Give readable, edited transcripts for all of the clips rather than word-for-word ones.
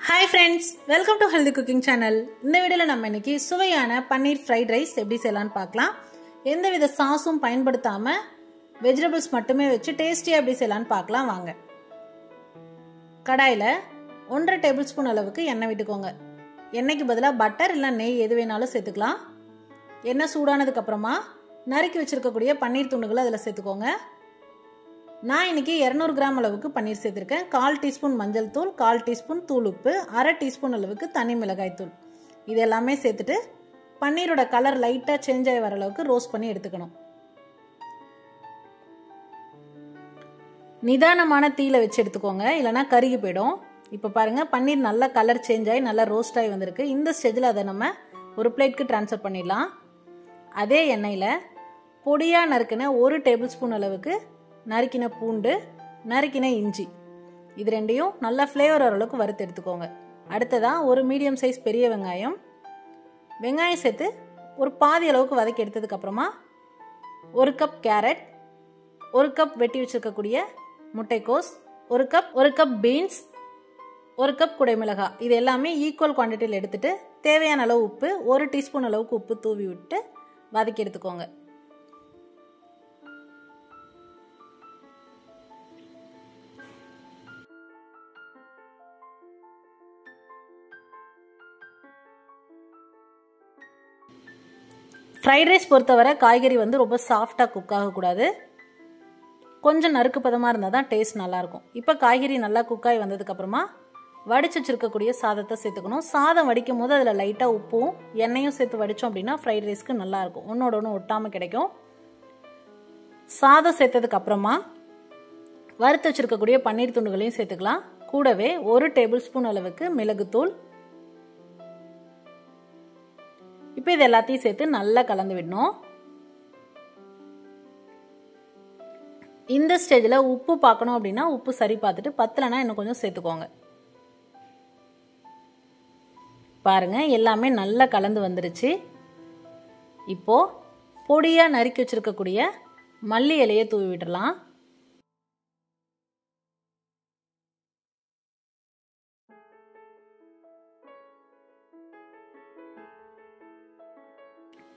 Hi friends, welcome to Healthy Cooking Channel. இந்த வீடியோல நம்ம இன்னைக்கு சுவையான பன்னீர் ஃப்ரைட் ரைஸ் எப்படி செய்யலாம்னு பார்க்கலாம். எந்தவித சாஸும் பயன்படுத்தாம வெஜிடபிள்ஸ் மட்டுமே வச்சு டேஸ்டியா எப்படி செய்யலாம்னு பார்க்கலாம் வாங்க. கடாயில 1.5 டேபிள்ஸ்பூன் அளவுக்கு எண்ணெய் விட்டுக்கோங்க. எண்ணெய்க்கு பதிலாக பட்டர் இல்ல நெய் எது வேணாலும் சேர்த்துக்கலாம். எண்ணெய் சூடானதுக்கு அப்புறமா நறுக்கி வச்சிருக்கக்கூடிய பன்னீர் துண்டுகளை அதில் சேர்த்துக்கோங்க. நான் இன்னைக்கு 200 கிராம் அளவுக்கு பன்னீர் சேர்த்திருக்கேன். 1/4 டீஸ்பூன் மஞ்சள் தூள், 1/4 டீஸ்பூன் தூள் உப்பு, 1/2 டீஸ்பூன் அளவுக்கு தனி மிளகாய் தூள். இது எல்லாமே சேர்த்துட்டு பன்னீரோட கலர் லைட்டா சேஞ்ச் ஆகி வர அளவுக்கு ரோஸ்ட் பண்ணி எடுத்துக்கணும். நிதானமான தீயில வச்சு எடுத்துக்கோங்க, இல்லைன்னா கருகி போயிடும். இப்போ பாருங்க, பன்னீர் நல்லா கலர் சேஞ்ச் ஆகி நல்லா ரோஸ்ட் ஆகி வந்திருக்கு. இந்த ஸ்டேஜில் அதை நம்ம ஒரு பிளேட்க்கு டிரான்ஸ்ஃபர் பண்ணிடலாம். அதே எண்ணெயில் பொடியாக நறுக்கின 1 டேபிள் ஸ்பூன் அளவுக்கு நறுக்கின பூண்டு, நறுக்கின இஞ்சி, இது ரெண்டையும் நல்லா ஃப்ளேவர் வர அளவுக்கு வறுத்து எடுத்துக்கோங்க. அடுத்ததாக ஒரு மீடியம் சைஸ் பெரிய வெங்காயம் சேர்த்து ஒரு பாதி அளவுக்கு வதக்கி எடுத்ததுக்கு அப்புறமா 1 கப் கேரட், 1 கப் வெட்டி வச்சிருக்கக்கூடிய முட்டைக்கோஸ், 1 கப் பீன்ஸ், 1 கப் குடைமிளகாய், இது எல்லாமே ஈக்குவல் குவான்டிட்டியில் எடுத்துட்டு தேவையான அளவு உப்பு, 1 டீஸ்பூன் அளவுக்கு உப்பு தூவி விட்டு வதக்கி எடுத்துக்கோங்க. ஃப்ரைட் ரைஸ் பொறுத்தவரை காய்கறி ரொம்ப சாஃப்டாக குக் ஆகக்கூடாது, கொஞ்சம் நறுக்கு பதமாக இருந்தால் தான் டேஸ்ட் நல்லாயிருக்கும். இப்போ காய்கறி நல்லா குக்காகி வந்ததுக்கப்புறமா வடிச்சு வச்சிருக்கக்கூடிய சாதத்தை சேர்த்துக்கணும். சாதம் வடிக்கும் போது அதில் லைட்டாக உப்பும் எண்ணெயும் சேர்த்து வடித்தோம் அப்படின்னா ஃப்ரைட் ரைஸ்க்கு நல்லாயிருக்கும், ஒன்றோட ஒன்று ஒட்டாமல் கிடைக்கும். சாதம் சேர்த்ததுக்கு அப்புறமா வறுத்து வச்சிருக்கக்கூடிய பன்னீர் துண்டுகளையும் சேர்த்துக்கலாம். கூடவே 1 டேபிள் ஸ்பூன் அளவுக்கு மிளகுத்தூள். இப்போ இது எல்லாத்தையும் சேர்த்து நல்லா கலந்து விடணும். இந்த ஸ்டேஜில் உப்பு பார்க்கணும் அப்படின்னா உப்பு சரி பார்த்துட்டு, பத்தலைன்னா இன்னும் கொஞ்சம் சேர்த்துக்கோங்க. பாருங்க, எல்லாமே நல்லா கலந்து வந்துருச்சு. இப்போ பொடியா நறுக்கி வச்சிருக்கக்கூடிய மல்லி இலையை தூவி விட்டுறலாம்.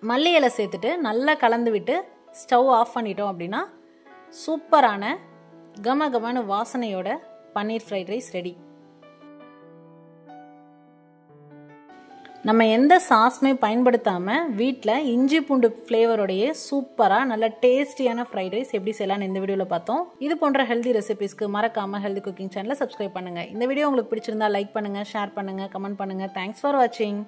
மல்லி இலை சேர்த்துட்டு நல்லா கலந்து விட்டு ஸ்டவ் ஆஃப் பண்ணிட்டோம் அப்படின்னா சூப்பரான கமகமான வாசனையோட பன்னீர் ஃப்ரைட் ரைஸ் ரெடி. நம்ம எந்த சாஸ்மே பயன்படுத்தாம வீட்டில் இஞ்சி பூண்டு ஃப்ளேவரோடையே சூப்பராக நல்ல டேஸ்டியான ஃப்ரைட் ரைஸ் எப்படி செய்யலாம்னு இந்த வீடியோவில் பார்த்தோம். இது போன்ற ஹெல்தி ரெசிபிஸ்க்கு மறக்காம ஹெல்தி குக்கிங் சேனலை சப்ஸ்கிரைப் பண்ணுங்க. இந்த வீடியோ உங்களுக்கு பிடிச்சிருந்தா லைக் பண்ணுங்க, ஷேர் பண்ணுங்க, கமெண்ட் பண்ணுங்க. தேங்க்ஸ் ஃபார் வாட்சிங்.